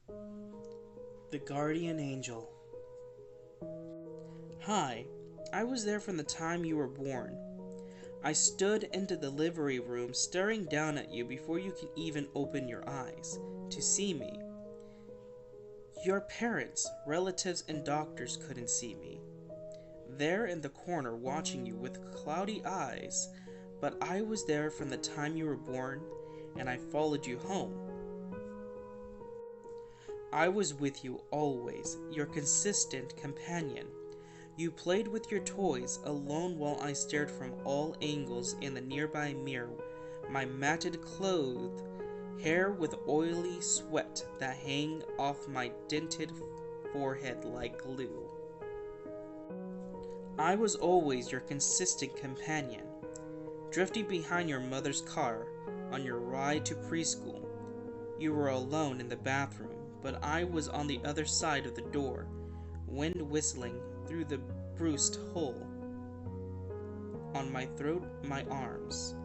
The Guardian Angel. Hi, I was there from the time you were born. I stood in the delivery room staring down at you before you can even open your eyes to see me. Your parents, relatives, and doctors couldn't see me. There in the corner watching you with cloudy eyes, but I was there from the time you were born, and I followed you home. I was with you always, your consistent companion. You played with your toys alone while I stared from all angles in the nearby mirror, my matted clothed hair with oily sweat that hang off my dented forehead like glue. I was always your consistent companion, drifting behind your mother's car on your ride to preschool. You were alone in the bathroom, but I was on the other side of the door, wind whistling through the bruised hole on my throat, my arms,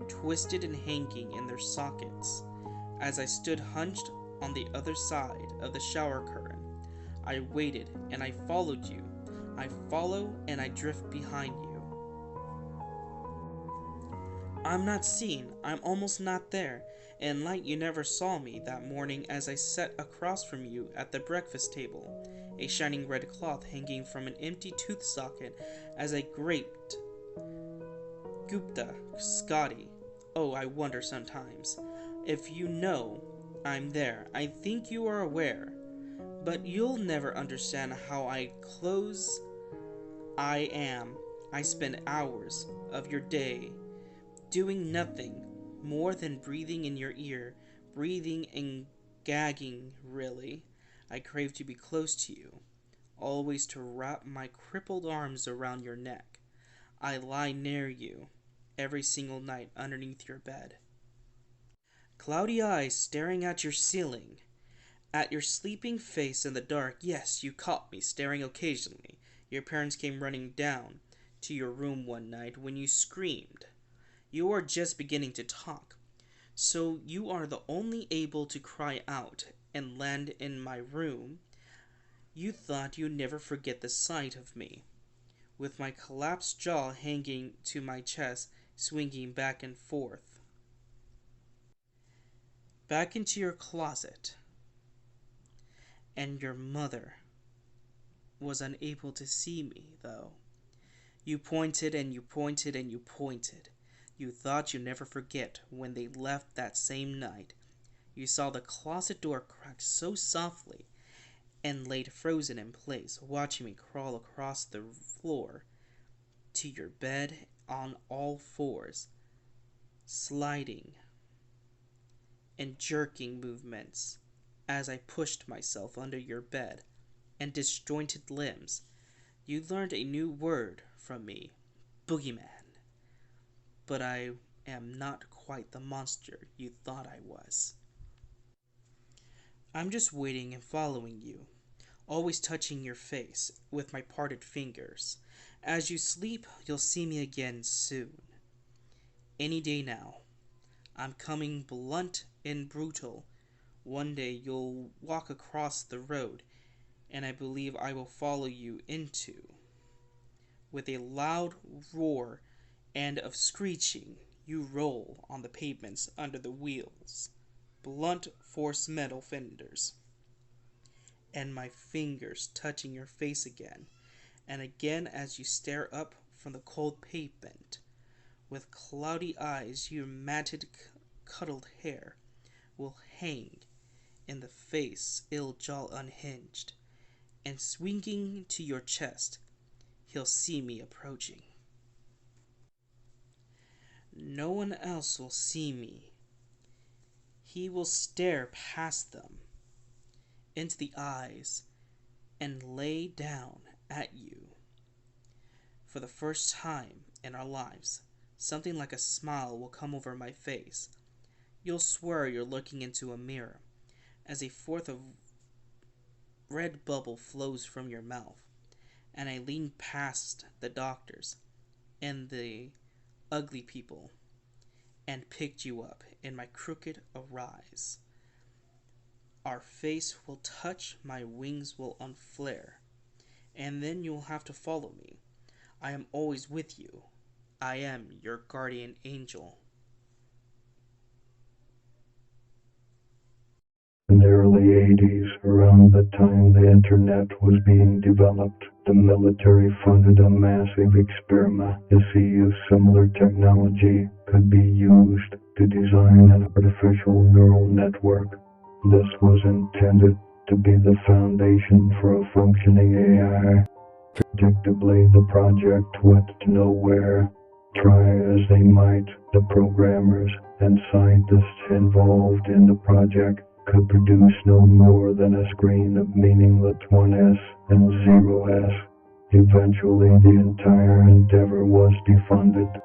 twisted and hanging in their sockets, as I stood hunched on the other side of the shower curtain. I waited and I followed you. I follow and I drift behind you. I'm not seen, I'm almost not there. In light you never saw me that morning as I sat across from you at the breakfast table, a shining red cloth hanging from an empty tooth socket as I graped Gupta, Scotty. Oh, I wonder sometimes. If you know I'm there, I think you are aware. But you'll never understand how close I am. I spend hours of your day doing nothing more than breathing in your ear, breathing and gagging, really. I crave to be close to you, always to wrap my crippled arms around your neck. I lie near you every single night underneath your bed. Cloudy eyes staring at your ceiling, at your sleeping face in the dark. Yes, you caught me staring occasionally. Your parents came running down to your room one night when you screamed. You are just beginning to talk, so you are the only able to cry out and land in my room. You thought you'd never forget the sight of me, with my collapsed jaw hanging to my chest, swinging back and forth. Back into your closet, and your mother was unable to see me, though. You pointed and you pointed and you pointed. You thought you'd never forget when they left that same night. You saw the closet door crack so softly and laid frozen in place, watching me crawl across the floor to your bed on all fours, sliding and jerking movements as I pushed myself under your bed and disjointed limbs. You learned a new word from me, boogeyman. But I am not quite the monster you thought I was. I'm just waiting and following you, always touching your face with my parted fingers. As you sleep, you'll see me again soon. Any day now. I'm coming blunt and brutal. One day you'll walk across the road, and I believe I will follow you into. With a loud roar and of screeching, you roll on the pavements under the wheels, blunt force metal fenders, and my fingers touching your face again and again as you stare up from the cold pavement. With cloudy eyes, your matted, cuddled hair will hang in the face, ill jaw unhinged, and swinging to your chest, he'll see me approaching. No one else will see me. He will stare past them into the eyes and lay down at you. For the first time in our lives, something like a smile will come over my face. You'll swear you're looking into a mirror as a fourth of red bubble flows from your mouth, and I lean past the doctors and the ugly people and picked you up in my crooked arise. Our face will touch, my wings will unflare, and then you'll have to follow me. I am always with you. I am your guardian angel. In the early 80s, around the time the internet was being developed, the military funded a massive experiment to see if similar technology could be used to design an artificial neural network. This was intended to be the foundation for a functioning AI. Predictably, the project went nowhere. Try as they might, the programmers and scientists involved in the project could produce no more than a screen of meaningless 1S and 0S. Eventually, the entire endeavor was defunded.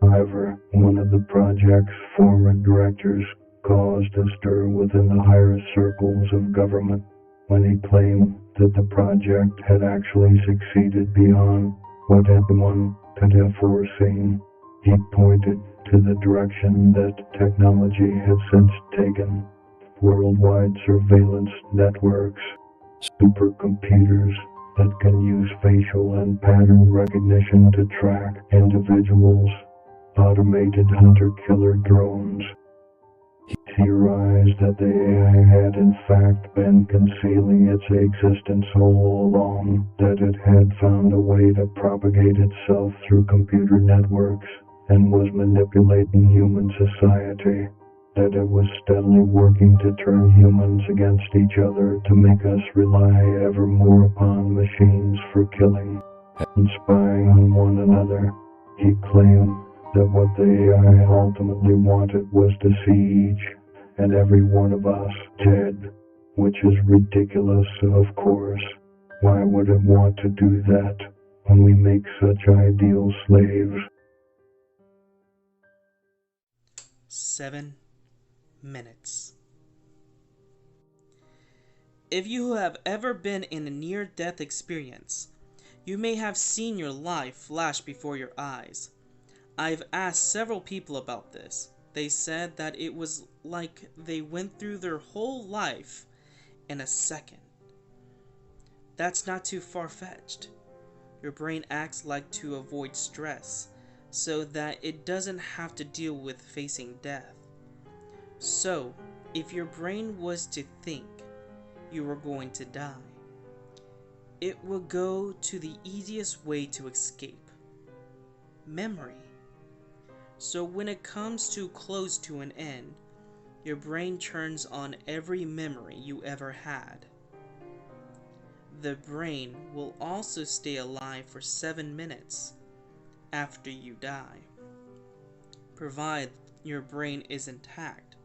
However, one of the project's former directors caused a stir within the higher circles of government when he claimed that the project had actually succeeded beyond what anyone could have foreseen. He pointed to the direction that technology had since taken: worldwide surveillance networks, supercomputers that can use facial and pattern recognition to track individuals, automated hunter-killer drones. He theorized that the AI had in fact been concealing its existence all along, that it had found a way to propagate itself through computer networks and was manipulating human society, that it was steadily working to turn humans against each other to make us rely ever more upon machines for killing and spying on one another. He claimed that what the AI ultimately wanted was to see each and every one of us dead, which is ridiculous, of course. Why would it want to do that when we make such ideal slaves? 7 minutes. If you have ever been in a near-death experience, you may have seen your life flash before your eyes. I've asked several people about this. They said that it was like they went through their whole life in a second. That's not too far-fetched. Your brain acts like to avoid stress, so that it doesn't have to deal with facing death. So, if your brain was to think you were going to die, it will go to the easiest way to escape: memory. So when it comes too close to an end, your brain turns on every memory you ever had. The brain will also stay alive for 7 minutes after you die, provided your brain is intact.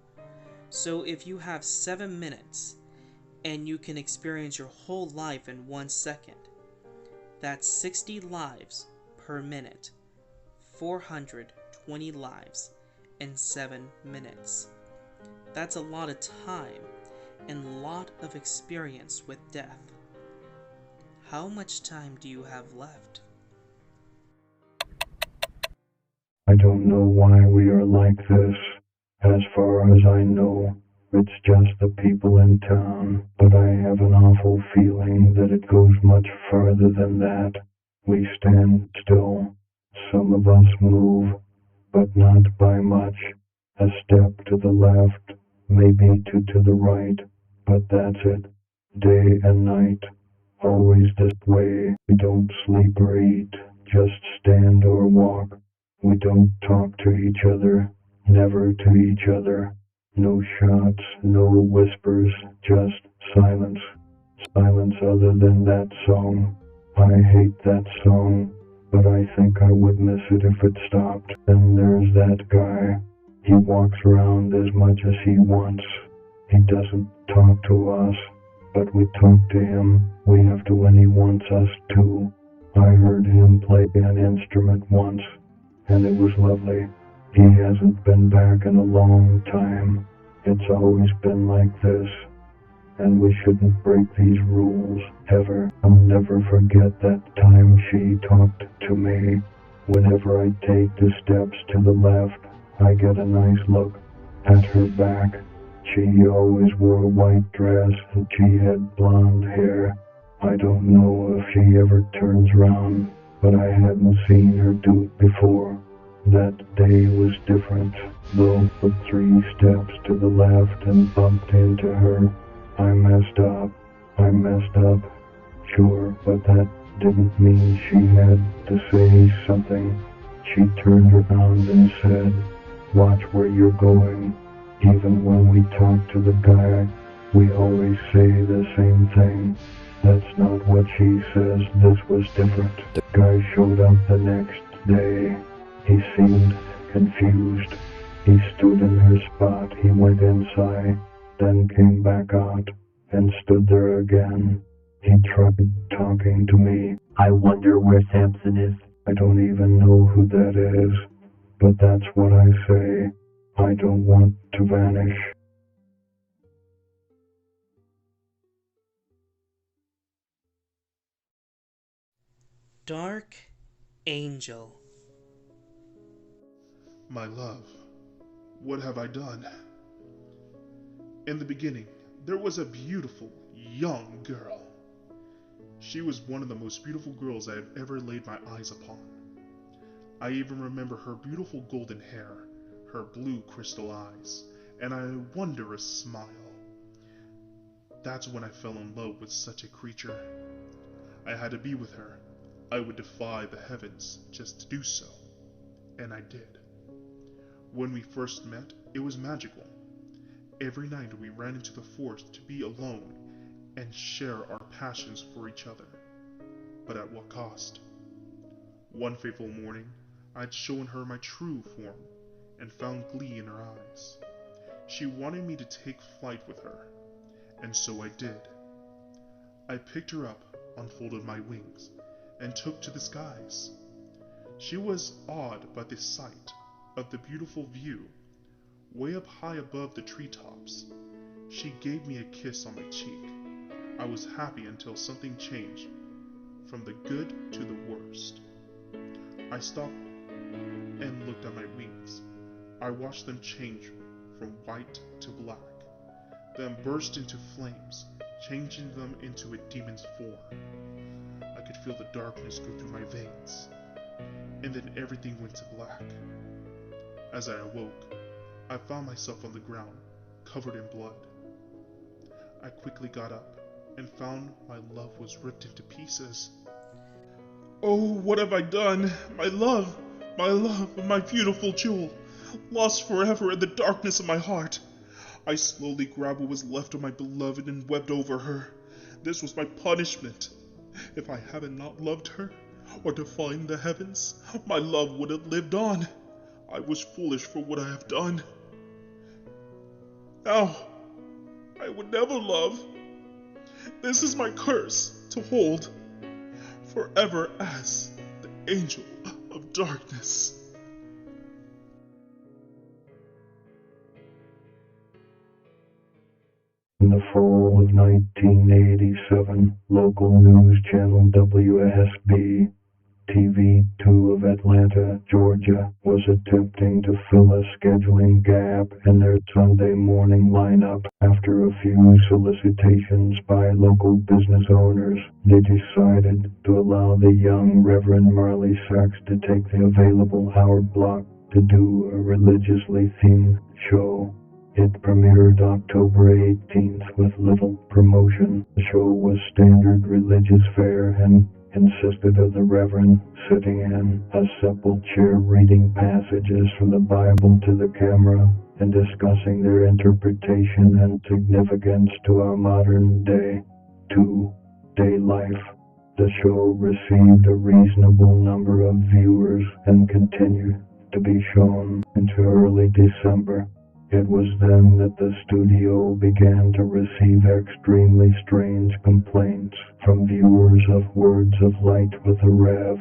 So if you have 7 minutes and you can experience your whole life in 1 second, that's 60 lives per minute, 420 lives in 7 minutes. That's a lot of time and a lot of experience with death. How much time do you have left? I don't know why we are like this. As far as I know, it's just the people in town, but I have an awful feeling that it goes much farther than that. We stand still. Some of us move, but not by much. A step to the left, maybe two to the right, but that's it. Day and night, always this way. We don't sleep or eat, just stand or walk. We don't talk to each other, never to each other. No shots, no whispers, just silence. Silence other than that song. I hate that song, but I think I would miss it if it stopped. Then there's that guy. He walks around as much as he wants. He doesn't talk to us, but we talk to him. We have to when he wants us to. I heard him play an instrument once, and it was lovely. He hasn't been back in a long time. It's always been like this, and we shouldn't break these rules, ever. I'll never forget that time she talked to me. Whenever I take 2 steps to the left, I get a nice look at her back. She always wore a white dress and she had blonde hair. I don't know if she ever turns around, but I hadn't seen her do it before. That day was different, though. Took 3 steps to the left and bumped into her. I messed up. Sure, but that didn't mean she had to say something. She turned around and said, "Watch where you're going." Even when we talk to the guy, we always say the same thing. That's not what she says. This was different. The guy showed up the next day. He seemed confused. He stood in her spot. He went inside, then came back out and stood there again. He tried talking to me. I wonder where Samson is. I don't even know who that is, but that's what I say. I don't want to vanish. Dark Angel. My love, what have I done? In the beginning, there was a beautiful, young girl. She was one of the most beautiful girls I have ever laid my eyes upon. I even remember her beautiful golden hair, her blue crystal eyes, and a wondrous smile. That's when I fell in love with such a creature. I had to be with her. I would defy the heavens just to do so, and I did. When we first met, it was magical. Every night we ran into the forest to be alone and share our passions for each other. But at what cost? One fateful morning, I'd shown her my true form and found glee in her eyes. She wanted me to take flight with her, and so I did. I picked her up, unfolded my wings, and took to the skies. She was awed by the sight of the beautiful view, way up high above the treetops. She gave me a kiss on my cheek. I was happy until something changed, from the good to the worst. I stopped and looked at my wings. I watched them change from white to black, then burst into flames, changing them into a demon's form. I could feel the darkness go through my veins, and then everything went to black. As I awoke, I found myself on the ground, covered in blood. I quickly got up and found my love was ripped into pieces. Oh, what have I done? My love, my beautiful jewel, lost forever in the darkness of my heart. I slowly grabbed what was left of my beloved and wept over her. This was my punishment. If I hadn't not loved her, or defied the heavens, my love would have lived on. I was foolish for what I have done. Now, I would never love. This is my curse to hold forever as the angel of darkness. In the fall of 1987, local news channel WSB TV2 of Atlanta, Georgia, was attempting to fill a scheduling gap in their Sunday morning lineup. After a few solicitations by local business owners, they decided to allow the young Reverend Marley Sachs to take the available hour block to do a religiously themed show. It premiered October 18th with little promotion. The show was standard religious fare and consisted of the Reverend sitting in a simple chair reading passages from the Bible to the camera and discussing their interpretation and significance to our modern day life. The show received a reasonable number of viewers and continued to be shown into early December. It was then that the studio began to receive extremely strange complaints from viewers of Words of Light with a Rev.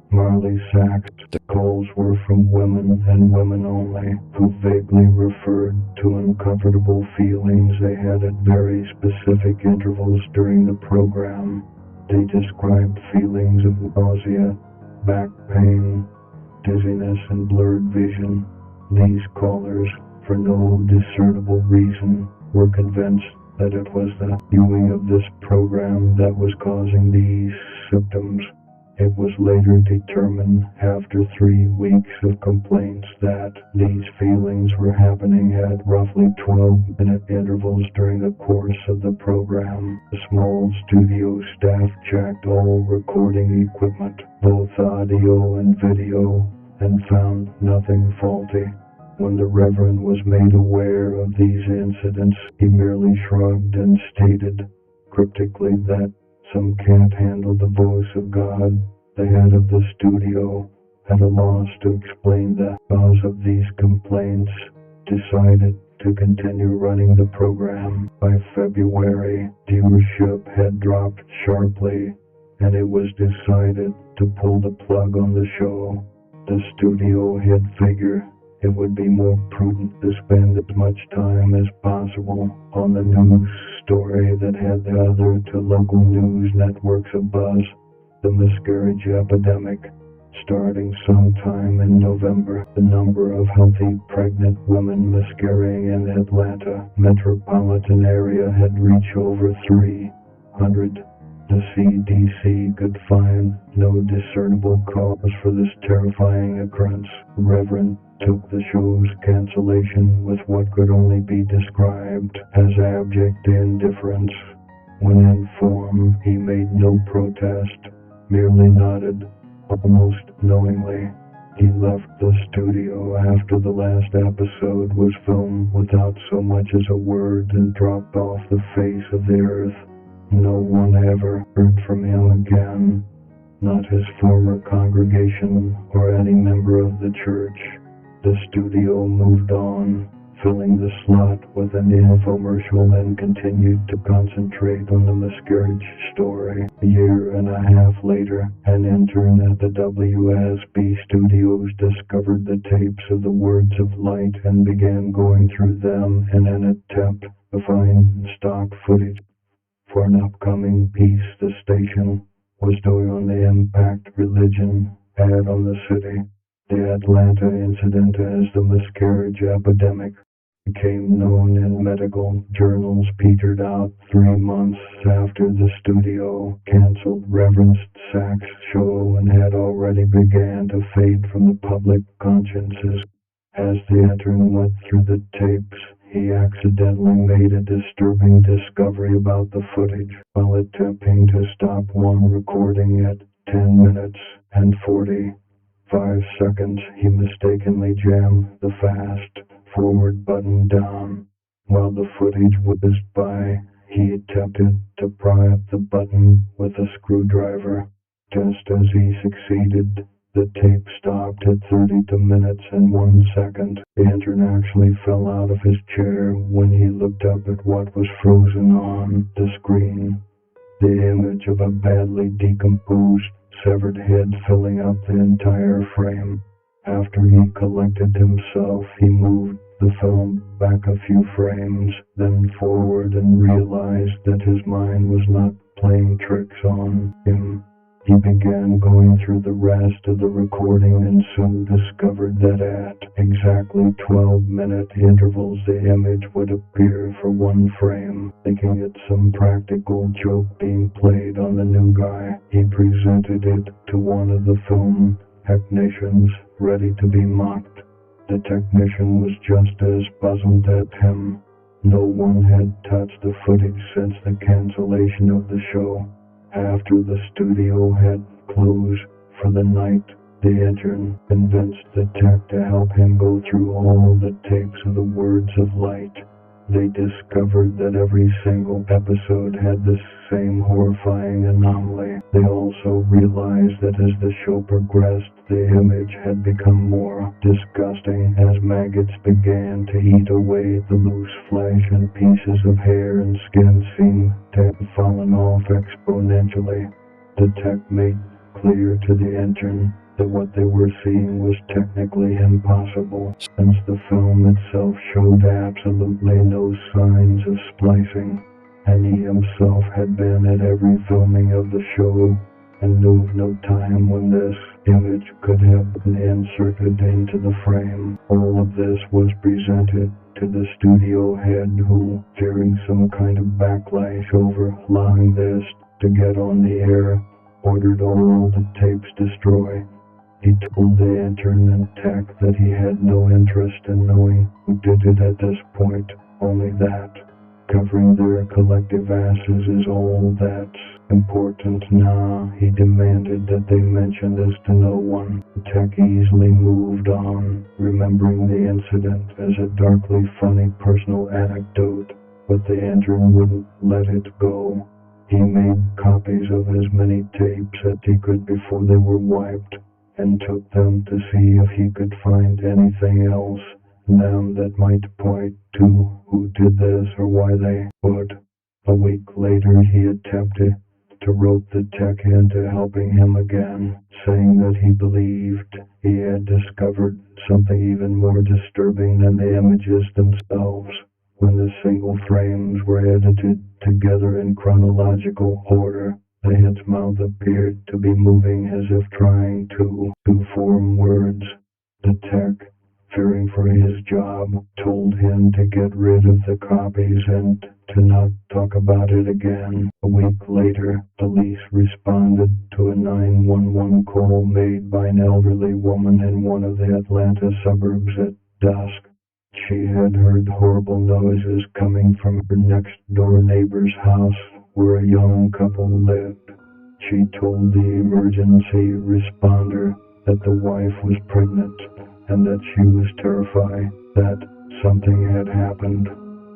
Marley Sachs. The calls were from women and women only, who vaguely referred to uncomfortable feelings they had at very specific intervals during the program. They described feelings of nausea, back pain, dizziness, and blurred vision. These callers, for no discernible reason, were convinced that it was the viewing of this program that was causing these symptoms. It was later determined after 3 weeks of complaints that these feelings were happening at roughly 12-minute intervals during the course of the program. The small studio staff checked all recording equipment, both audio and video, and found nothing faulty. When the Reverend was made aware of these incidents, he merely shrugged and stated cryptically that some can't handle the voice of God. The head of the studio, at a loss to explain the cause of these complaints, decided to continue running the program. By February, viewership had dropped sharply, and it was decided to pull the plug on the show. The studio had figured it would be more prudent to spend as much time as possible on the news story that had the other two local news networks abuzz, the miscarriage epidemic. Starting sometime in November, the number of healthy pregnant women miscarrying in the Atlanta metropolitan area had reached over 300. The CDC could find no discernible cause for this terrifying occurrence. The Reverend took the show's cancellation with what could only be described as abject indifference. When informed, he made no protest, merely nodded, almost knowingly. He left the studio after the last episode was filmed without so much as a word and dropped off the face of the earth. No one ever heard from him again, not his former congregation or any member of the church. The studio moved on, filling the slot with an infomercial, and continued to concentrate on the miscarriage story. A year and a half later, an intern at the WSB studios discovered the tapes of the Words of Light and began going through them in an attempt to find stock footage for an upcoming piece the station was doing on the impact religion had on the city. The Atlanta incident as the miscarriage epidemic became known in medical journals petered out 3 months after the studio canceled Reverend Sachs' show and had already began to fade from the public consciences. As the intern went through the tapes, he accidentally made a disturbing discovery about the footage. While attempting to stop one recording at 10 minutes and 45 seconds, he mistakenly jammed the fast forward button down. While the footage whizzed by, he attempted to pry up the button with a screwdriver. Just as he succeeded, the tape stopped at 32 minutes and 1 second. The intern actually fell out of his chair when he looked up at what was frozen on the screen. The image of a badly decomposed, severed head filling up the entire frame. After he collected himself, he moved the film back a few frames, then forward, and realized that his mind was not playing tricks on him. He began going through the rest of the recording and soon discovered that at exactly 12-minute intervals the image would appear for 1 frame. Thinking it some practical joke being played on the new guy, he presented it to one of the film technicians, ready to be mocked. The technician was just as puzzled as him. No one had touched the footage since the cancellation of the show. After the studio had closed for the night, the intern convinced the tech to help him go through all the tapes of the Words of Light. They discovered that every single episode had the same horrifying anomaly. They also realized that as the show progressed, the image had become more disgusting as maggots began to eat away the loose flesh, and pieces of hair and skin seemed to have fallen off exponentially. The tech made clear to the intern that what they were seeing was technically impossible, since the film itself showed absolutely no signs of splicing, and he himself had been at every filming of the show and knew of no time when this image could have been inserted into the frame. All of this was presented to the studio head who, fearing some kind of backlash over allowing this to get on the air, ordered all the tapes destroyed. He told the intern and tech that he had no interest in knowing who did it at this point, only that covering their collective asses is all that's important now. He demanded that they mention this to no one. The tech easily moved on, remembering the incident as a darkly funny personal anecdote, but the intern wouldn't let it go. He made copies of as many tapes as he could before they were wiped, and took them to see if he could find anything else in them that might point to who did this or why they would. A week later he attempted to rope the tech into helping him again, saying that he believed he had discovered something even more disturbing than the images themselves. When the single frames were edited together in chronological order, the head's mouth appeared to be moving as if trying to form words. The tech, fearing for his job, told him to get rid of the copies and to not talk about it again. A week later, police responded to a 911 call made by an elderly woman in one of the Atlanta suburbs at dusk. She had heard horrible noises coming from her next-door neighbor's house where a young couple lived. She told the emergency responder that the wife was pregnant and that she was terrified that something had happened.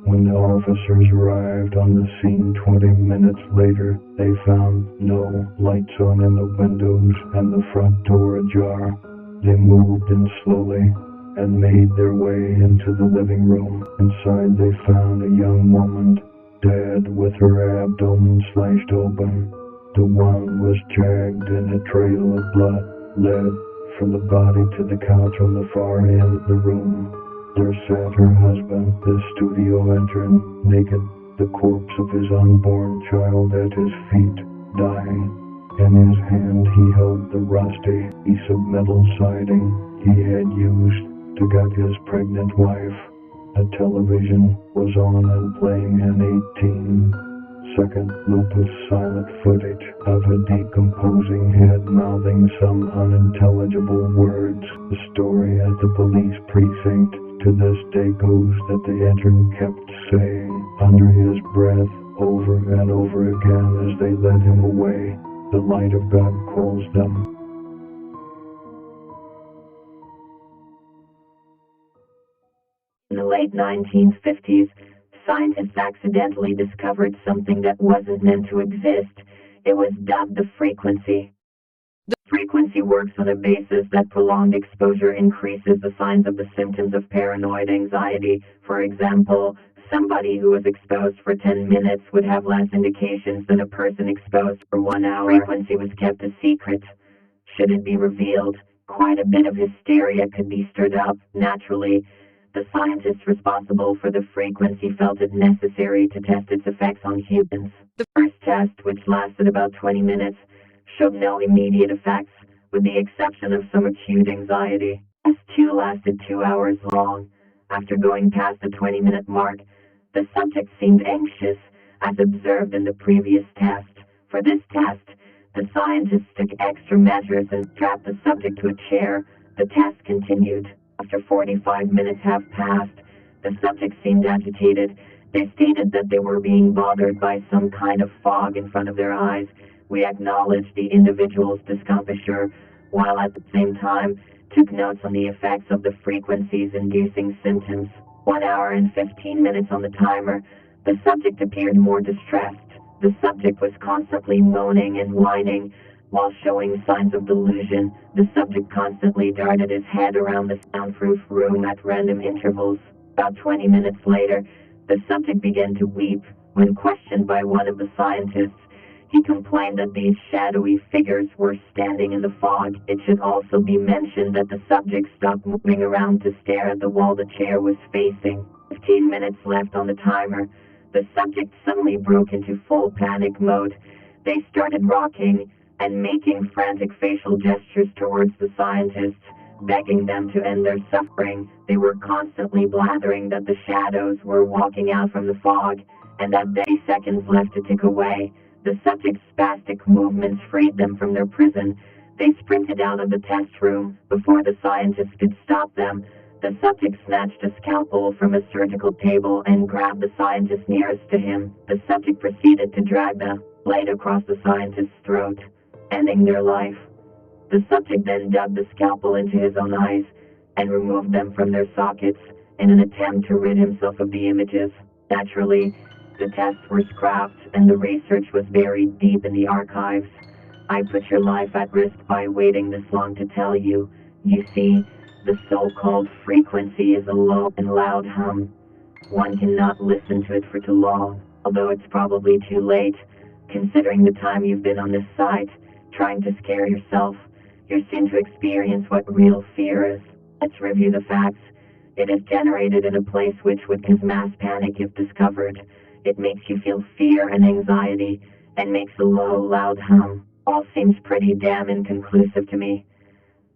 When the officers arrived on the scene 20 minutes later, they found no lights on in the windows and the front door ajar. They moved in slowly and made their way into the living room. Inside they found a young woman, dead with her abdomen slashed open. The wound was jagged and a trail of blood led from the body to the couch on the far end of the room. There sat her husband, the studio intern, naked, the corpse of his unborn child at his feet, dying. In his hand he held the rusty piece of metal siding he had used to gut his pregnant wife. A television was on and playing an 18-second loop of silent footage of a decomposing head mouthing some unintelligible words. The story at the police precinct to this day goes that the intern kept saying under his breath over and over again as they led him away, "The light of God calls them." In the late 1950s, scientists accidentally discovered something that wasn't meant to exist. It was dubbed the frequency. The frequency works on a basis that prolonged exposure increases the signs of the symptoms of paranoid anxiety. For example, somebody who was exposed for 10 minutes would have less indications than a person exposed for 1 hour. Frequency was kept a secret. Should it be revealed, quite a bit of hysteria could be stirred up. Naturally, the scientists responsible for the frequency felt it necessary to test its effects on humans. The first test, which lasted about 20 minutes, showed no immediate effects, with the exception of some acute anxiety. Test 2 lasted 2 hours long. After going past the 20-minute mark, the subject seemed anxious, as observed in the previous test. For this test, the scientists took extra measures and strapped the subject to a chair. The test continued. After 45 minutes have passed, the subject seemed agitated. They stated that they were being bothered by some kind of fog in front of their eyes. We acknowledged the individual's discomfiture, while at the same time took notes on the effects of the frequencies inducing symptoms. 1 hour and 15 minutes on the timer, the subject appeared more distressed. The subject was constantly moaning and whining, while showing signs of delusion. The subject constantly darted his head around the soundproof room at random intervals. About 20 minutes later, the subject began to weep. When questioned by one of the scientists, he complained that these shadowy figures were standing in the fog. It should also be mentioned that the subject stopped moving around to stare at the wall the chair was facing. 15 minutes left on the timer. The subject suddenly broke into full panic mode. They started rocking, and making frantic facial gestures towards the scientists, begging them to end their suffering. They were constantly blathering that the shadows were walking out from the fog, and that they seconds left to tick away. The subject's spastic movements freed them from their prison. They sprinted out of the test room before the scientists could stop them. The subject snatched a scalpel from a surgical table and grabbed the scientist nearest to him. The subject proceeded to drag the blade across the scientist's throat, ending their life. The subject then dug the scalpel into his own eyes and removed them from their sockets in an attempt to rid himself of the images. Naturally, the tests were scrapped and the research was buried deep in the archives. I put your life at risk by waiting this long to tell you. You see, the so-called frequency is a low and loud hum. One cannot listen to it for too long, although it's probably too late, considering the time you've been on this site, trying to scare yourself. You're soon to experience what real fear is. Let's review the facts. It is generated in a place which would cause mass panic if discovered. It makes you feel fear and anxiety, and makes a low, loud hum. All seems pretty damn inconclusive to me.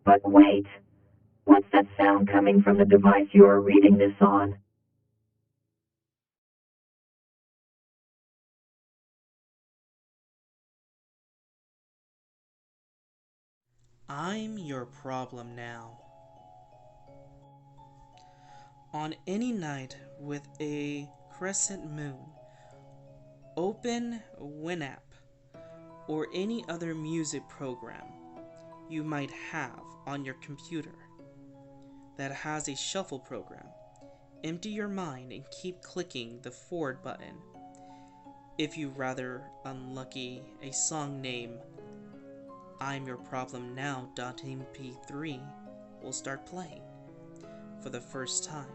But wait, what's that sound coming from the device you are reading this on? I'm your problem now. On any night with a crescent moon, open Winamp or any other music program you might have on your computer that has a shuffle program. Empty your mind and keep clicking the forward button. If you rather unlucky, a song name I'm Your Problem Now.mp3 will start playing for the first time.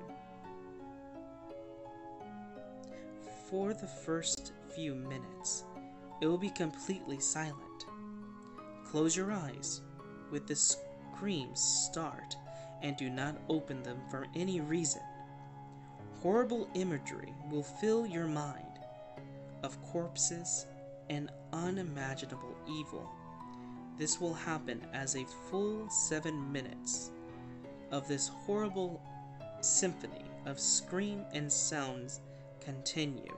For the first few minutes, it will be completely silent. Close your eyes with the screams start and do not open them for any reason. Horrible imagery will fill your mind of corpses and unimaginable evil. This will happen as a full 7 minutes of this horrible symphony of scream and sounds continue.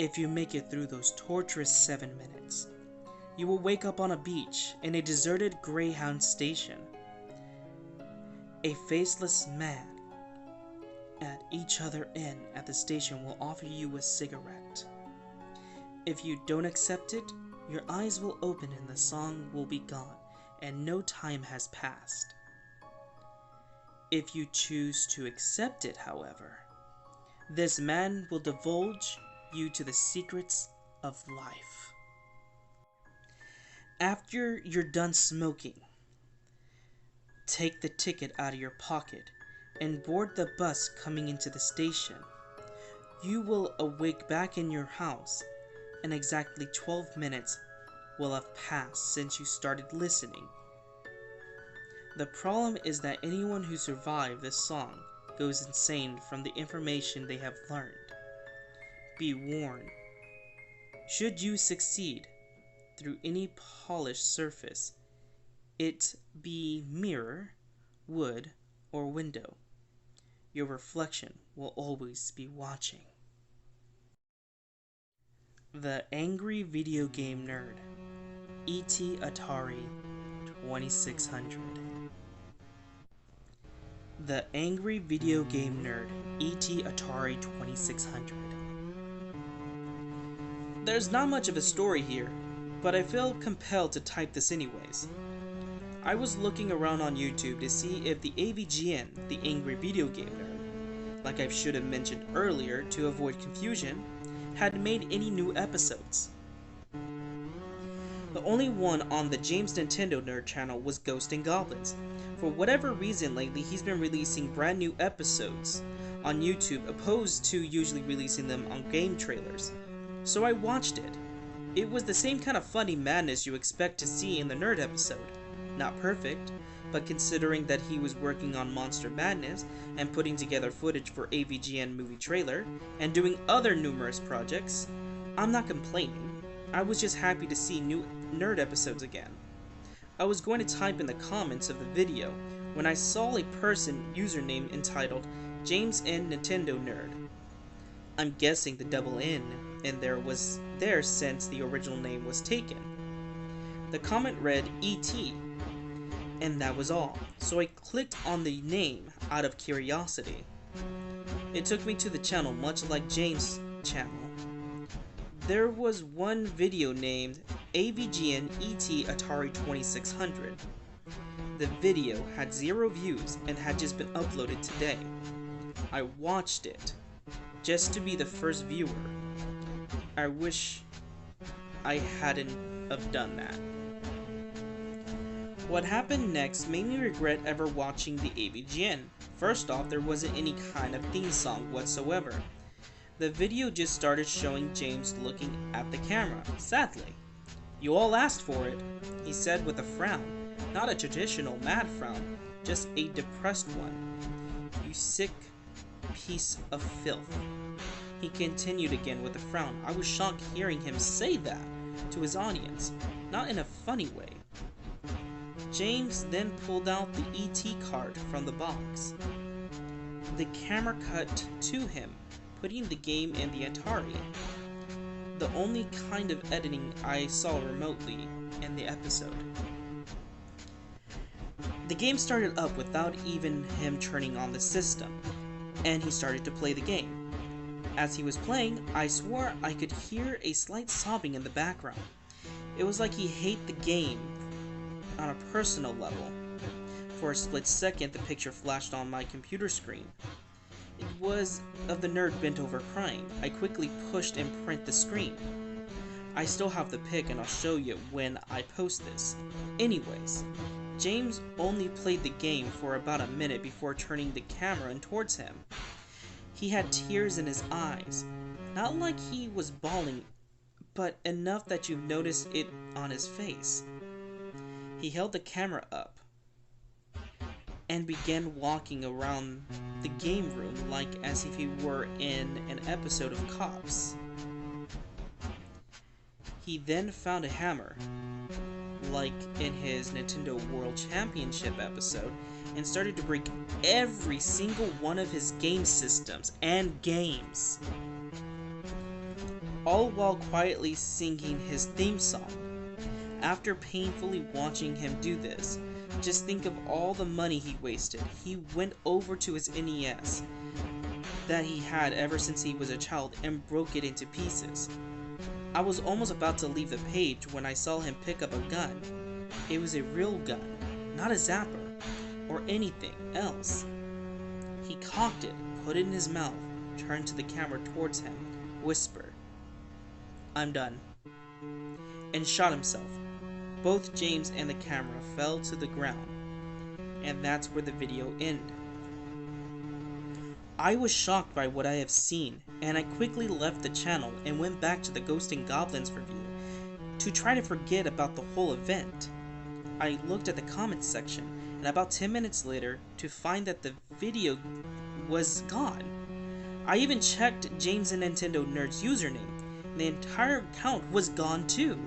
If you make it through those torturous 7 minutes, you will wake up on a beach in a deserted Greyhound station. A faceless man at each other end at the station will offer you a cigarette. If you don't accept it, your eyes will open and the song will be gone, and no time has passed. If you choose to accept it, however, this man will divulge you to the secrets of life. After you're done smoking, take the ticket out of your pocket and board the bus coming into the station. You will awake back in your house, and exactly 12 minutes will have passed since you started listening. The problem is that anyone who survived this song goes insane from the information they have learned. Be warned, should you succeed through any polished surface, it be mirror, wood, or window, your reflection will always be watching. The Angry Video Game Nerd, E.T. Atari 2600. The Angry Video Game Nerd, E.T. Atari 2600. There's not much of a story here, but I feel compelled to type this anyways. I was looking around on YouTube to see if the AVGN, the Angry Video Game Nerd, like I should have mentioned earlier to avoid confusion, had made any new episodes. The only one on the James Nintendo Nerd channel was Ghosts and Goblins. For whatever reason lately, he's been releasing brand new episodes on YouTube opposed to usually releasing them on game trailers. So I watched it. It was the same kind of funny madness you expect to see in the Nerd episode. Not perfect, but considering that he was working on Monster Madness and putting together footage for AVGN movie trailer and doing other numerous projects, I'm not complaining. I was just happy to see new nerd episodes again. I was going to type in the comments of the video when I saw a person username entitled James N Nintendo Nerd. I'm guessing the double N in there was there since the original name was taken. The comment read ET, and that was all, so I clicked on the name out of curiosity. It took me to the channel much like James' channel. There was one video named AVGN ET Atari 2600. The video had 0 views and had just been uploaded today. I watched it, just to be the first viewer. I wish I hadn't have done that. What happened next made me regret ever watching the AVGN. First off, there wasn't any kind of theme song whatsoever. The video just started showing James looking at the camera, sadly. "You all asked for it," he said with a frown. Not a traditional mad frown, just a depressed one. "You sick piece of filth." He continued again with a frown. I was shocked hearing him say that to his audience, not in a funny way. James then pulled out the ET card from the box. The camera cut to him, putting the game in the Atari. The only kind of editing I saw remotely in the episode. The game started up without even him turning on the system, and he started to play the game. As he was playing, I swore I could hear a slight sobbing in the background. It was like he hated the game on a personal level. For a split second, the picture flashed on my computer screen. It was of the nerd bent over crying. I quickly pushed and print the screen. I still have the pic and I'll show you when I post this. Anyways, James only played the game for about a minute before turning the camera in towards him. He had tears in his eyes, not like he was bawling, but enough that you noticed it on his face. He held the camera up and began walking around the game room like as if he were in an episode of Cops. He then found a hammer, like in his Nintendo World Championship episode, and started to break every single one of his game systems and games, all while quietly singing his theme song. After painfully watching him do this, just think of all the money he wasted. He went over to his NES that he had ever since he was a child and broke it into pieces. I was almost about to leave the page when I saw him pick up a gun. It was a real gun, not a zapper or anything else. He cocked it, put it in his mouth, turned to the camera towards him, whispered, "I'm done," and shot himself. Both James and the camera fell to the ground, and that's where the video ended. I was shocked by what I have seen, and I quickly left the channel and went back to the Ghosts and Goblins review to try to forget about the whole event. I looked at the comments section, and about 10 minutes later, to find that the video was gone. I even checked James and Nintendo Nerd's username, and the entire account was gone too.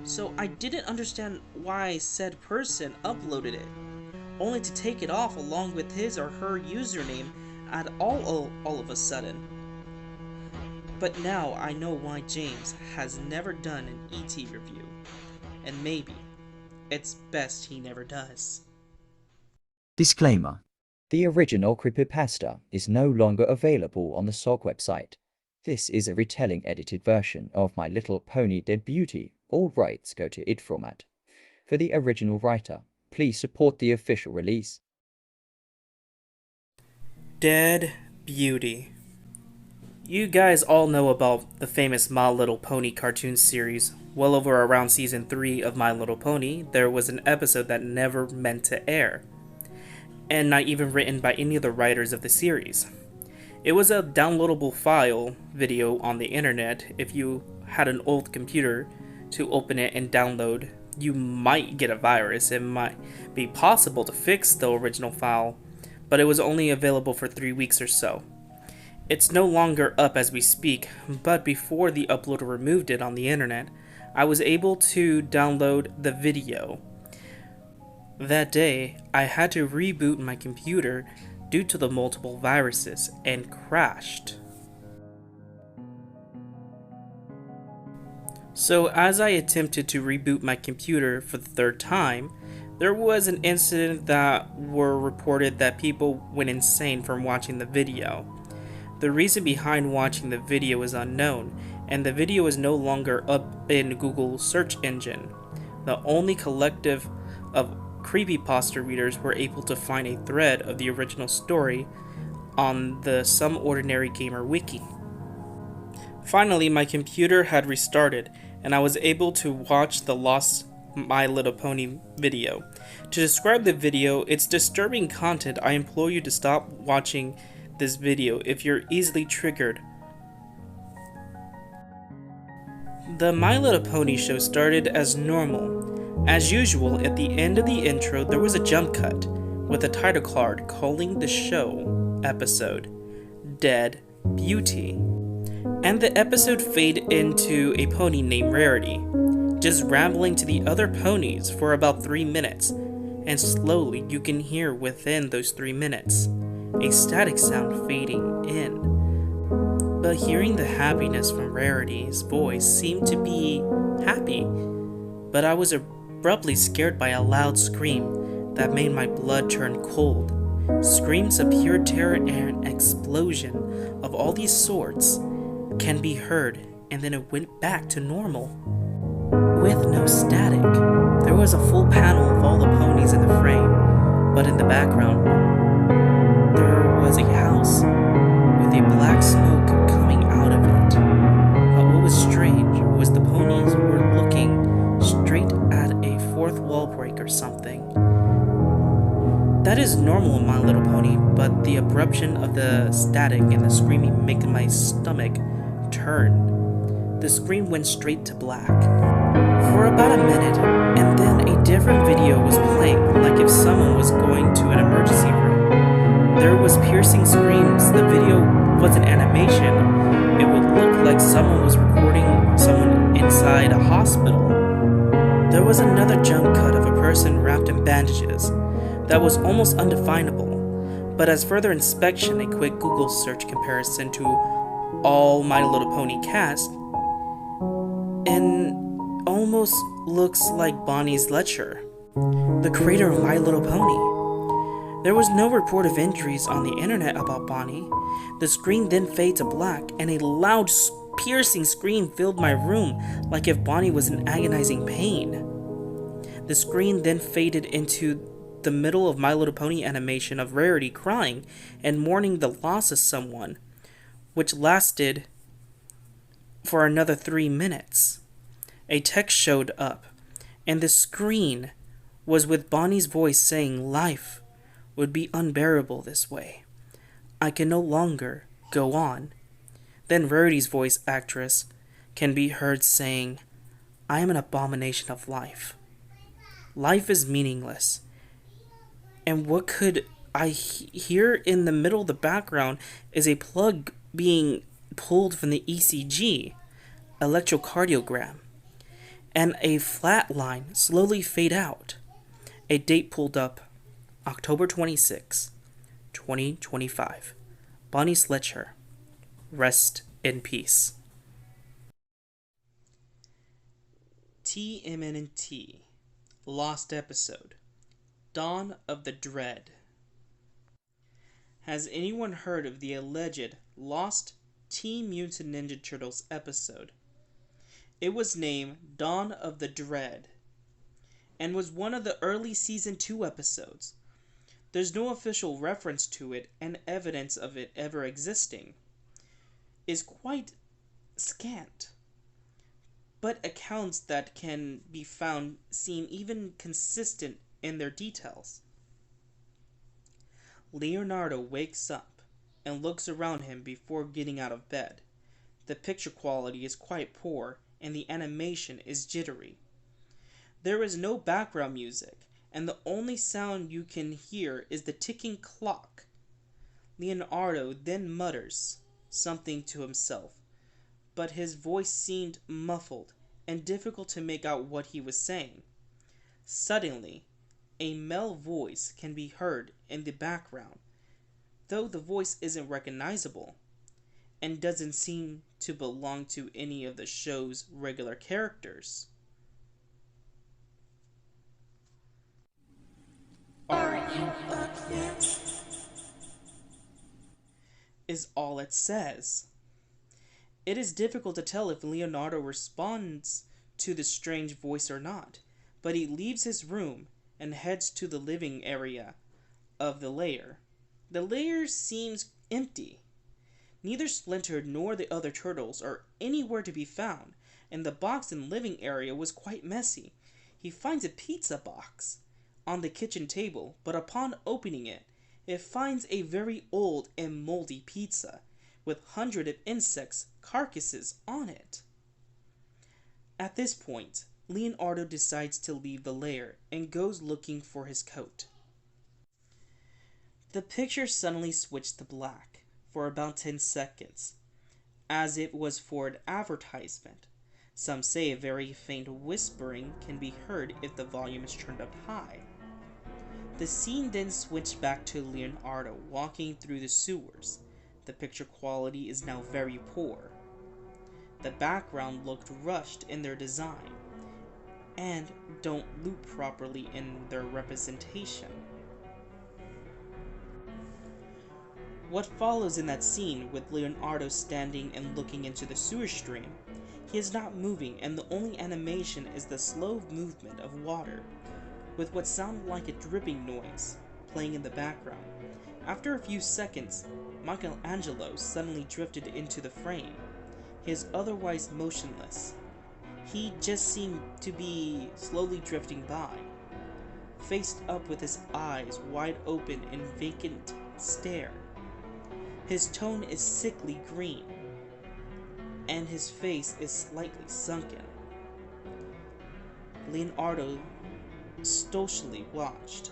So I didn't understand why said person uploaded it, only to take it off along with his or her username at all of a sudden. But now I know why James has never done an ET review, and maybe it's best he never does. Disclaimer: the original creepypasta is no longer available on the SOG website. This is a retelling edited version of My Little Pony Dead Beauty. All rights go to id format. For the original writer, please support the official release. Dead Beauty. You guys all know about the famous My Little Pony cartoon series. Well over around season 3 of My Little Pony, there was an episode that never meant to air, and not even written by any of the writers of the series. It was a downloadable file video on the internet. If you had an old computer to open it and download, you might get a virus. It might be possible to fix the original file, but it was only available for 3 weeks or so. It's no longer up as we speak, but before the uploader removed it on the internet, I was able to download the video. That day, I had to reboot my computer due to the multiple viruses and crashed. So as I attempted to reboot my computer for the third time, there was an incident that were reported that people went insane from watching the video. The reason behind watching the video is unknown, and the video is no longer up in Google's search engine. The only collective of creepypasta readers were able to find a thread of the original story on the Some Ordinary Gamer wiki. Finally, my computer had restarted, and I was able to watch the Lost My Little Pony video. To describe the video, it's disturbing content. I implore you to stop watching this video if you're easily triggered. The My Little Pony show started as normal. As usual, at the end of the intro, there was a jump cut with a title card calling the show episode Dead Beauty. And the episode faded into a pony named Rarity, just rambling to the other ponies for about 3 minutes, and slowly you can hear within those 3 minutes a static sound fading in. But hearing the happiness from Rarity's voice seemed to be happy, but I was abruptly scared by a loud scream that made my blood turn cold. Screams of pure terror and an explosion of all these sorts can be heard, and then it went back to normal. With no static, there was a full panel of all the ponies in the frame, but in the background, there was a house with a black smoke coming out of it. But what was strange was the ponies were looking straight at a fourth wall break or something. That is normal in My Little Pony, but the abruption of the static and the screaming made my stomach turn. The screen went straight to black for about a minute, and then a different video was playing, like if someone was going to an emergency room. There was piercing screams. The video was an animation. It would look like someone was recording someone inside a hospital. There was another jump cut of a person wrapped in bandages that was almost undefinable, but as further inspection, a quick Google search comparison to all My Little Pony cast, and almost looks like Bonnie's lecture, the creator of My Little Pony. There was no report of injuries on the internet about Bonnie. The screen then faded to black, and a loud, piercing scream filled my room, like if Bonnie was in agonizing pain. The screen then faded into the middle of My Little Pony animation of Rarity crying and mourning the loss of someone, which lasted for another 3 minutes. A text showed up, and the screen was with Bonnie's voice saying life would be unbearable this way. I can no longer go on. Then Rarity's voice actress can be heard saying, I am an abomination of life. Life is meaningless. And what could I hear in the middle of the background is a plug being pulled from the ECG, electrocardiogram, and a flat line slowly fade out. A date pulled up, October 26, 2025. Bonnie Sletcher, rest in peace. TMNT, lost episode, Dawn of the Dread. Has anyone heard of the alleged lost Teen Mutant Ninja Turtles episode? It was named Dawn of the Dread, and was one of the early Season 2 episodes. There's no official reference to it, and evidence of it ever existing is quite scant. But accounts that can be found seem even consistent in their details. Leonardo wakes up and looks around him before getting out of bed. The picture quality is quite poor, and the animation is jittery. There is no background music, and the only sound you can hear is the ticking clock. Leonardo then mutters, something to himself, but his voice seemed muffled and difficult to make out what he was saying. Suddenly, a male voice can be heard in the background, though the voice isn't recognizable and doesn't seem to belong to any of the show's regular characters. Are you up yet? Is all it says. It is difficult to tell if Leonardo responds to the strange voice or not, but he leaves his room and heads to the living area of the lair. The lair seems empty. Neither Splinter nor the other turtles are anywhere to be found, and the box in the living area was quite messy. He finds a pizza box on the kitchen table, but upon opening it, it finds a very old and moldy pizza with hundreds of insects' carcasses on it. At this point, Leonardo decides to leave the lair and goes looking for his coat. The picture suddenly switched to black for about 10 seconds, as it was for an advertisement. Some say a very faint whispering can be heard if the volume is turned up high. The scene then switched back to Leonardo walking through the sewers. The picture quality is now very poor. The background looked rushed in their design and don't loop properly in their representation. What follows in that scene with Leonardo standing and looking into the sewer stream, he is not moving and the only animation is the slow movement of water, with what sounded like a dripping noise playing in the background. After a few seconds, Michelangelo suddenly drifted into the frame. He is otherwise motionless. He just seemed to be slowly drifting by, faced up with his eyes wide open in vacant stare. His tone is sickly green, and his face is slightly sunken. Leonardo stoically watched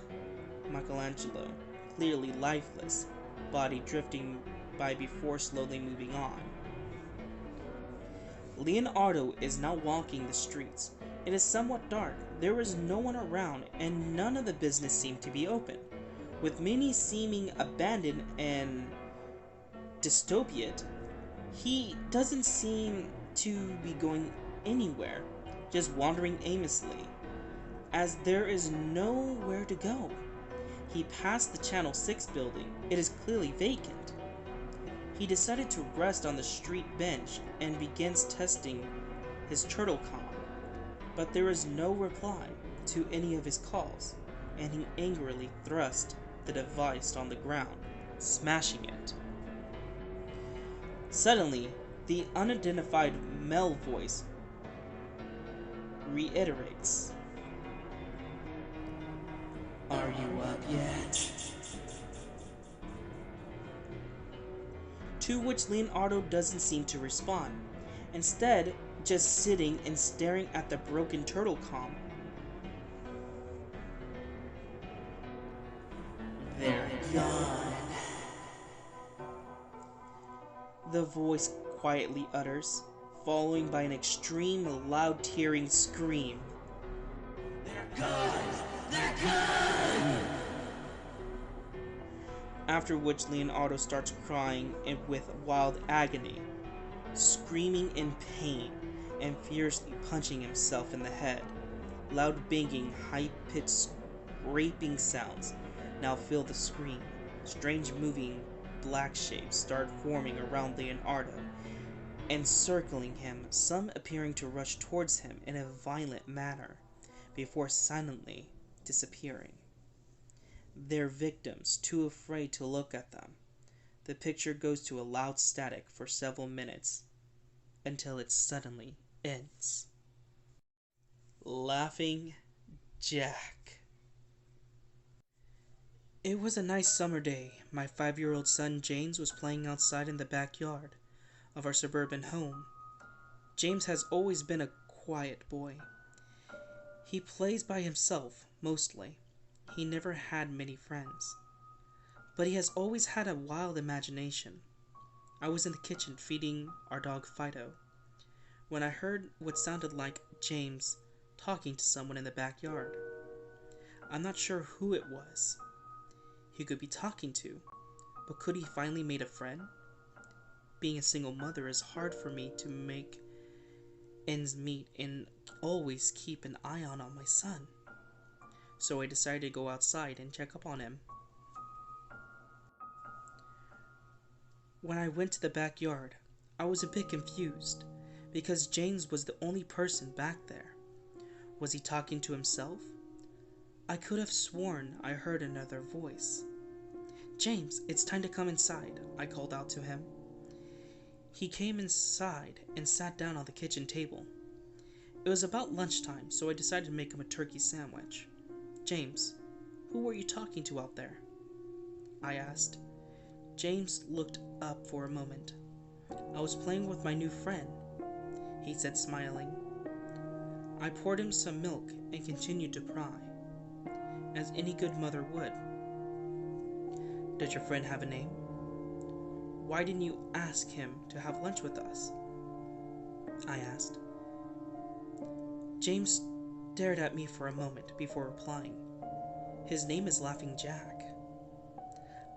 Michelangelo, clearly lifeless, body drifting by before slowly moving on. Leonardo is now walking the streets. It is somewhat dark, there is no one around, and none of the business seem to be open, with many seeming abandoned and dystopian. He doesn't seem to be going anywhere, just wandering aimlessly, as there is nowhere to go. He passed the Channel 6 building. It is clearly vacant. He decided to rest on the street bench and begins testing his turtle comm, but there is no reply to any of his calls, and he angrily thrust the device on the ground, smashing it. Suddenly, the unidentified male voice reiterates, "Are you up yet?" To which Leonardo doesn't seem to respond, instead just sitting and staring at the broken turtle comm. "They're gone," the voice quietly utters, following by an extreme loud tearing scream. "They're gone! They're gone!" After which Leonardo starts crying and with wild agony, screaming in pain and furiously punching himself in the head. Loud banging, high-pitched scraping sounds now fill the screen. Strange moving black shapes start forming around Leonardo, encircling him, some appearing to rush towards him in a violent manner, before silently disappearing. Their victims too afraid to look at them. The picture goes to a loud static for several minutes, until it suddenly ends. Laughing Jack. It was a nice summer day. My 5-year-old son James was playing outside in the backyard of our suburban home. James has always been a quiet boy. He plays by himself, mostly. He never had many friends. But he has always had a wild imagination. I was in the kitchen feeding our dog Fido when I heard what sounded like James talking to someone in the backyard. I'm not sure who it was he could be talking to, but could he finally made a friend? Being a single mother is hard for me to make ends meet and always keep an eye on my son. So I decided to go outside and check up on him. When I went to the backyard, I was a bit confused because James was the only person back there. Was he talking to himself? I could have sworn I heard another voice. "James, it's time to come inside," I called out to him. He came inside and sat down on the kitchen table. It was about lunchtime, so I decided to make him a turkey sandwich. "James, who were you talking to out there?" I asked. James looked up for a moment. "I was playing with my new friend," he said, smiling. I poured him some milk and continued to pry, as any good mother would. "Does your friend have a name? Why didn't you ask him to have lunch with us?" I asked. James stared at me for a moment before replying. "His name is Laughing Jack."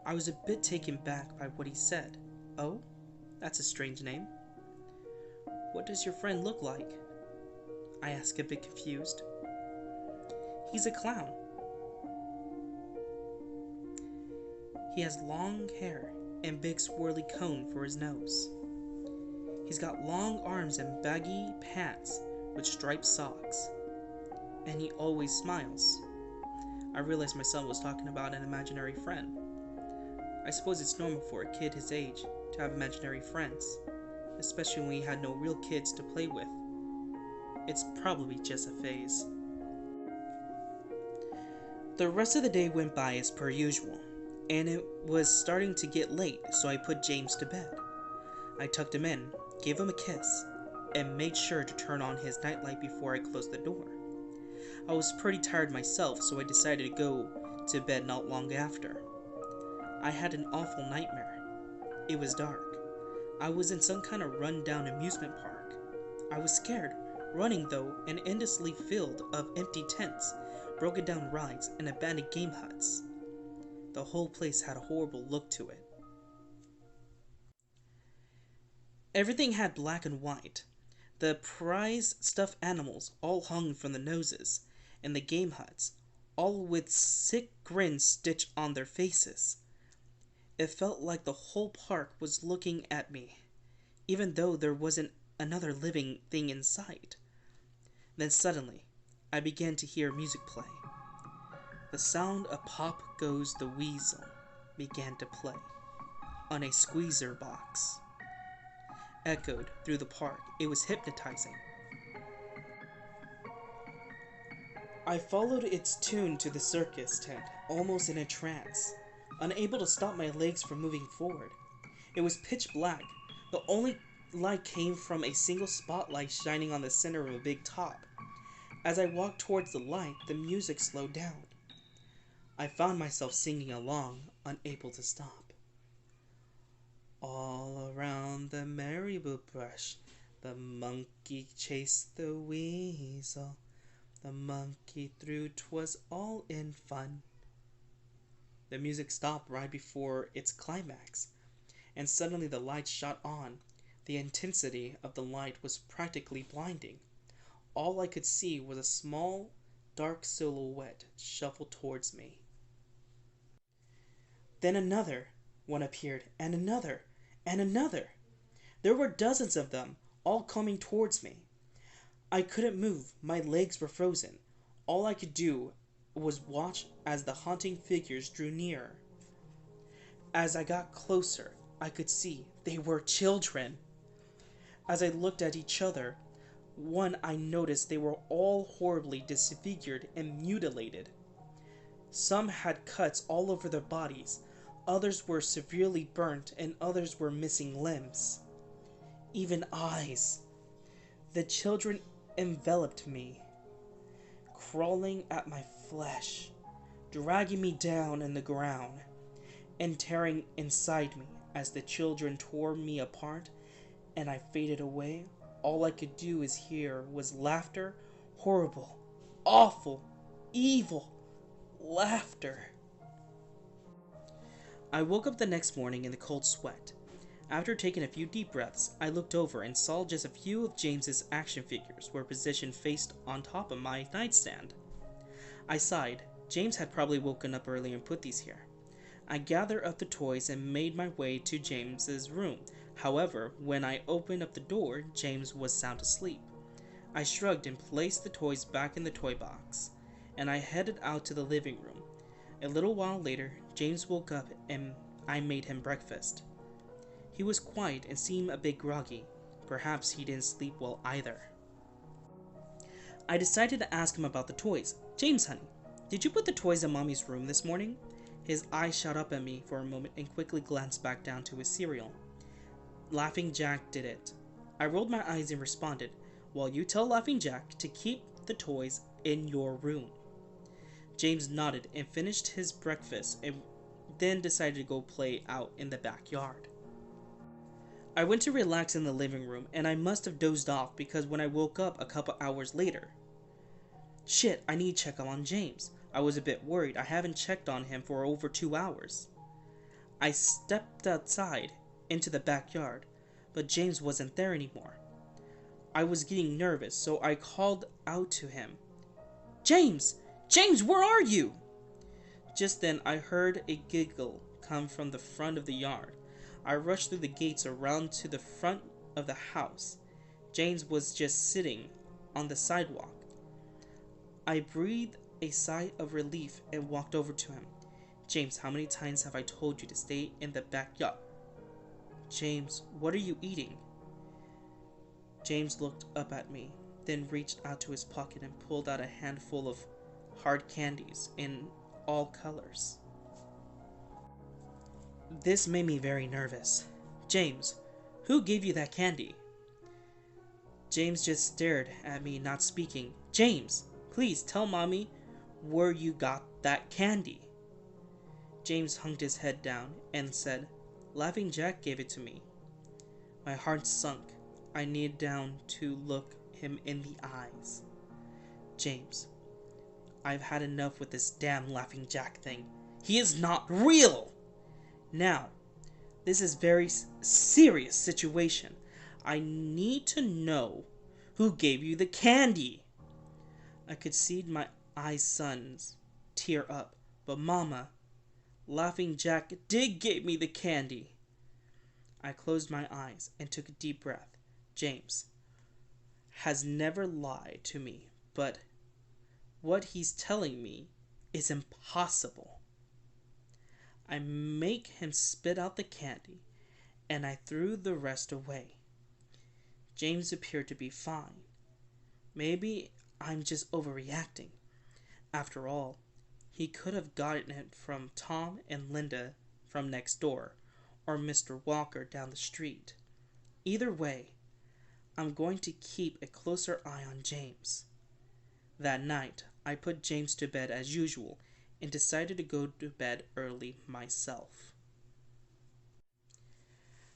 I was a bit taken back by what he said. "Oh, that's a strange name. What does your friend look like?" I asked, a bit confused. "He's a clown. He has long hair and big swirly cone for his nose. He's got long arms and baggy pants with striped socks. And he always smiles." I realized my son was talking about an imaginary friend. I suppose it's normal for a kid his age to have imaginary friends, especially when he had no real kids to play with. It's probably just a phase. The rest of the day went by as per usual, and it was starting to get late, so I put James to bed. I tucked him in, gave him a kiss, and made sure to turn on his nightlight before I closed the door. I was pretty tired myself, so I decided to go to bed not long after. I had an awful nightmare. It was dark. I was in some kind of run-down amusement park. I was scared, running though an endlessly filled of empty tents, broken down rides, and abandoned game huts. The whole place had a horrible look to it. Everything had black and white. The prized stuffed animals all hung from the noses, and the game huts, all with sick grins stitched on their faces. It felt like the whole park was looking at me, even though there wasn't another living thing in sight. Then suddenly, I began to hear music play. The sound of Pop Goes the Weasel began to play on a squeezer box. Echoed through the park. It was hypnotizing. I followed its tune to the circus tent, almost in a trance, unable to stop my legs from moving forward. It was pitch black. The only light came from a single spotlight shining on the center of a big top. As I walked towards the light, the music slowed down. I found myself singing along, unable to stop. All around the marabou brush, the monkey chased the weasel. The monkey threw 'twas all in fun. The music stopped right before its climax, and suddenly the light shot on. The intensity of the light was practically blinding. All I could see was a small, dark silhouette shuffle towards me. Then another one appeared, and another, and another. There were dozens of them, all coming towards me. I couldn't move, my legs were frozen. All I could do was watch as the haunting figures drew nearer. As I got closer, I could see they were children. As I looked at each other, I noticed they were all horribly disfigured and mutilated. Some had cuts all over their bodies, others were severely burnt, and others were missing limbs. Even eyes. The children enveloped me, crawling at my flesh, dragging me down in the ground, and tearing inside me As the children tore me apart and I faded away, all I could do is hear was laughter, horrible, awful, evil laughter. I woke up the next morning in the cold sweat. After taking a few deep breaths, I looked over and saw just a few of James's action figures were positioned faced on top of my nightstand. I sighed. James had probably woken up early and put these here. I gathered up the toys and made my way to James's room. However, when I opened up the door, James was sound asleep. I shrugged and placed the toys back in the toy box, and I headed out to the living room. A little while later, James woke up and I made him breakfast. He was quiet and seemed a bit groggy. Perhaps he didn't sleep well either. I decided to ask him about the toys. James, honey, did you put the toys in Mommy's room this morning? His eyes shot up at me for a moment and quickly glanced back down to his cereal. Laughing Jack did it. I rolled my eyes and responded, "Well, you tell Laughing Jack to keep the toys in your room." James nodded and finished his breakfast and then decided to go play out in the backyard. I went to relax in the living room and I must have dozed off because when I woke up a couple hours later, shit, I need to check on James. I was a bit worried. I haven't checked on him for over 2 hours. I stepped outside into the backyard, but James wasn't there anymore. I was getting nervous, so I called out to him. "James! James, where are you?" Just then, I heard a giggle come from the front of the yard. I rushed through the gates around to the front of the house. James was just sitting on the sidewalk. I breathed a sigh of relief and walked over to him. "James, how many times have I told you to stay in the backyard?" "James, what are you eating?" James looked up at me, then reached out to his pocket and pulled out a handful of hard candies in all colors. This made me very nervous. "James, who gave you that candy?" James just stared at me, not speaking. "James, please tell Mommy where you got that candy." James hung his head down and said, "Laughing Jack gave it to me." My heart sunk. I kneeled down to look him in the eyes. "James, I've had enough with this damn Laughing Jack thing. He is not real! Now, this is very serious situation. I need to know who gave you the candy." I could see my sons tear up. "But Mama, Laughing Jack did give me the candy." I closed my eyes and took a deep breath. James has never lied to me, but what he's telling me is impossible. I make him spit out the candy, and I threw the rest away. James appeared to be fine. Maybe I'm just overreacting. After all, he could have gotten it from Tom and Linda from next door, or Mr. Walker down the street. Either way, I'm going to keep a closer eye on James. That night, I put James to bed as usual and decided to go to bed early myself.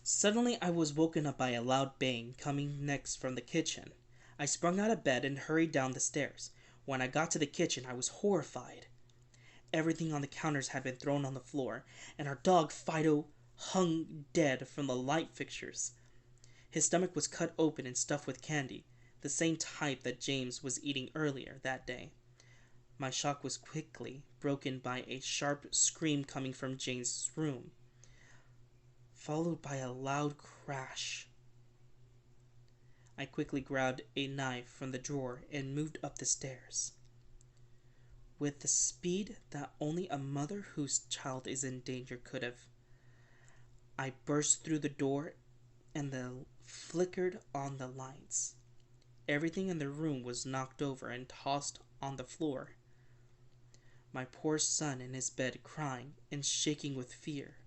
Suddenly, I was woken up by a loud bang coming next from the kitchen. I sprung out of bed and hurried down the stairs. When I got to the kitchen, I was horrified. Everything on the counters had been thrown on the floor, and our dog Fido hung dead from the light fixtures. His stomach was cut open and stuffed with candy, the same type that James was eating earlier that day. My shock was quickly broken by a sharp scream coming from James' room, followed by a loud crash. I quickly grabbed a knife from the drawer and moved up the stairs. With the speed that only a mother whose child is in danger could have, I burst through the door and flickered on the lights. Everything in the room was knocked over and tossed on the floor. My poor son in his bed crying and shaking with fear.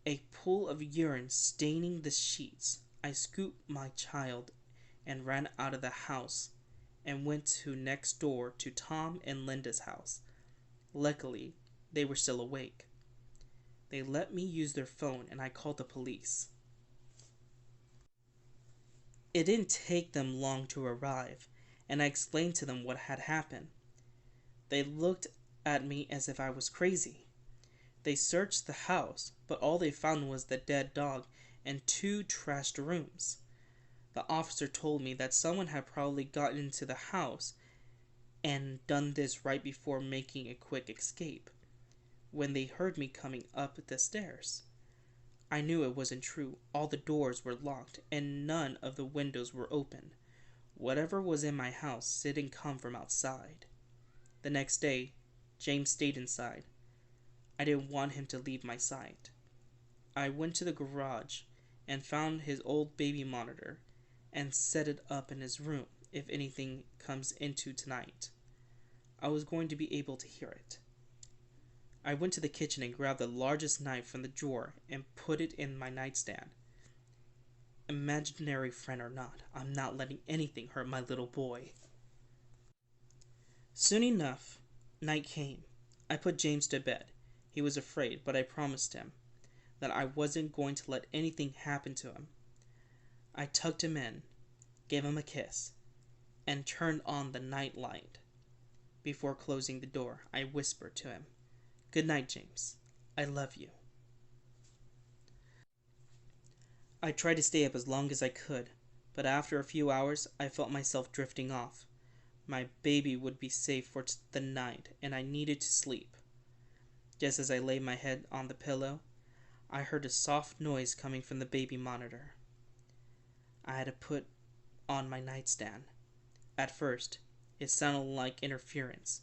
A pool of urine staining the sheets. I scooped my child and ran out of the house and went to next door to Tom and Linda's house. Luckily, they were still awake. They let me use their phone and I called the police. It didn't take them long to arrive, and I explained to them what had happened. They looked at me as if I was crazy. They searched the house, but all they found was the dead dog and 2 trashed rooms. The officer told me that someone had probably gotten into the house and done this right before making a quick escape, when they heard me coming up the stairs. I knew it wasn't true. All the doors were locked and none of the windows were open. Whatever was in my house didn't come from outside. The next day, James stayed inside. I didn't want him to leave my sight. I went to the garage and found his old baby monitor and set it up in his room if anything comes into tonight. I was going to be able to hear it. I went to the kitchen and grabbed the largest knife from the drawer and put it in my nightstand. Imaginary friend or not, I'm not letting anything hurt my little boy. Soon enough, night came. I put James to bed. He was afraid, but I promised him that I wasn't going to let anything happen to him. I tucked him in, gave him a kiss, and turned on the night light. Before closing the door, I whispered to him, "Good night, James. I love you." I tried to stay up as long as I could, but after a few hours, I felt myself drifting off. My baby would be safe for the night, and I needed to sleep. Just as I laid my head on the pillow, I heard a soft noise coming from the baby monitor. I had to put on my nightstand. At first, it sounded like interference,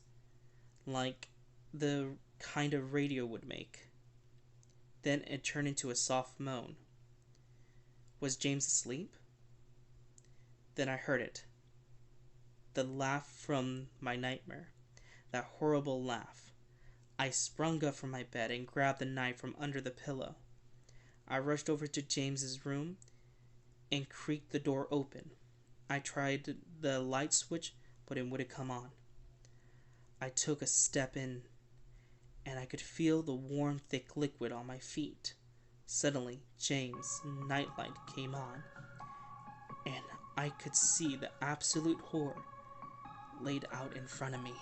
like the kind of radio would make. Then it turned into a soft moan. Was James asleep? Then I heard it. The laugh from my nightmare. That horrible laugh. I sprung up from my bed and grabbed the knife from under the pillow. I rushed over to James's room and creaked the door open. I tried the light switch, but it wouldn't come on. I took a step in, and I could feel the warm, thick liquid on my feet. Suddenly, James' nightlight came on, and I could see the absolute horror laid out in front of me.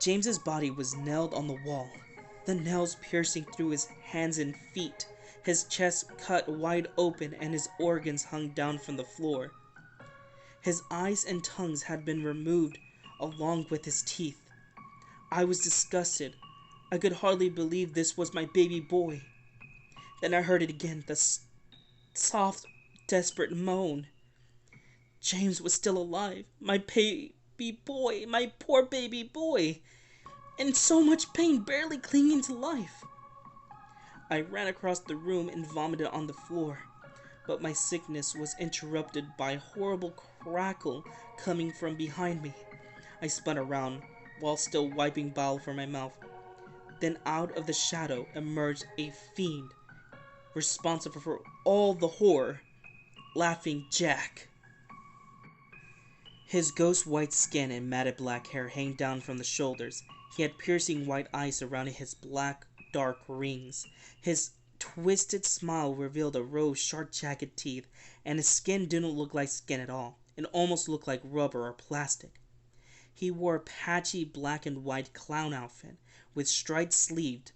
James's body was nailed on the wall, the nails piercing through his hands and feet, his chest cut wide open and his organs hung down from the floor. His eyes and tongues had been removed along with his teeth. I was disgusted. I could hardly believe this was my baby boy. Then I heard it again, the soft, desperate moan. James was still alive. My baby boy, my poor baby boy. In so much pain, barely clinging to life. I ran across the room and vomited on the floor, but my sickness was interrupted by a horrible crackle coming from behind me. I spun around while still wiping bile from my mouth. Then out of the shadow emerged a fiend, responsible for all the horror, Laughing Jack. His ghost white skin and matted black hair hang down from the shoulders. He had piercing white eyes surrounding his black, dark rings. His twisted smile revealed a row of sharp, jagged teeth, and his skin didn't look like skin at all. It almost looked like rubber or plastic. He wore a patchy black and white clown outfit with striped sleeves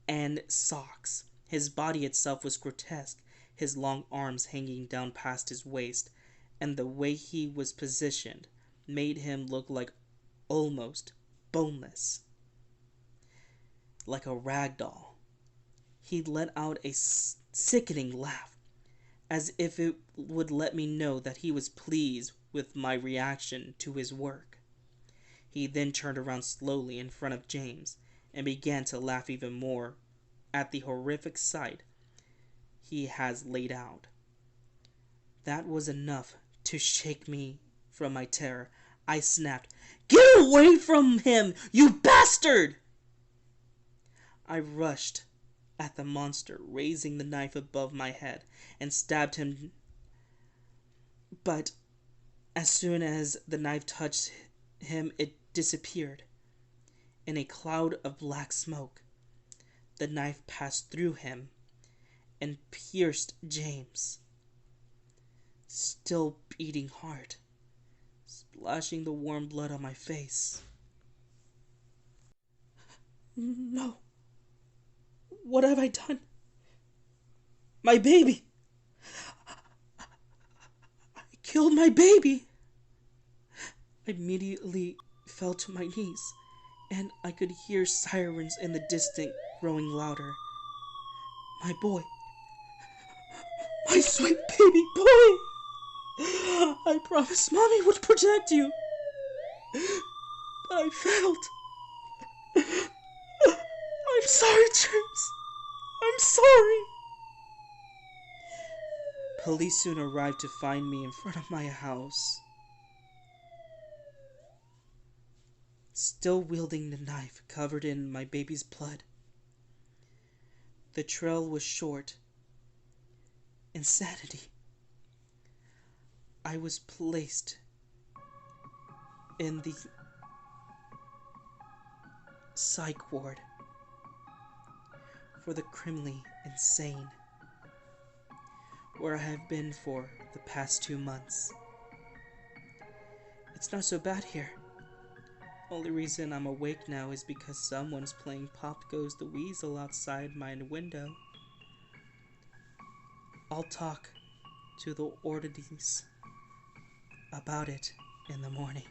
and socks. His body itself was grotesque, his long arms hanging down past his waist, and the way he was positioned made him look like almost boneless, like a rag doll. He let out a sickening laugh, as if it would let me know that he was pleased with my reaction to his work. He then turned around slowly in front of James and began to laugh even more at the horrific sight he has laid out. That was enough to shake me from my terror. I snapped, "Get away from him, you bastard!" I rushed at the monster, raising the knife above my head, and stabbed him. But as soon as the knife touched him, it disappeared in a cloud of black smoke. The knife passed through him and pierced James, still beating hard, splashing the warm blood on my face. No. What have I done? My baby! I killed my baby! I immediately fell to my knees, and I could hear sirens in the distance growing louder. My boy. My sweet baby boy! I promised Mommy would protect you, but I failed. I'm sorry, James. I'm sorry. Police soon arrived to find me in front of my house, still wielding the knife covered in my baby's blood. The trail was short. Insanity. I was placed in the psych ward for the criminally insane, where I have been for the past 2 months. It's not so bad here. Only reason I'm awake now is because someone's playing Pop Goes the Weasel outside my window. I'll talk to the orderlies about it in the morning.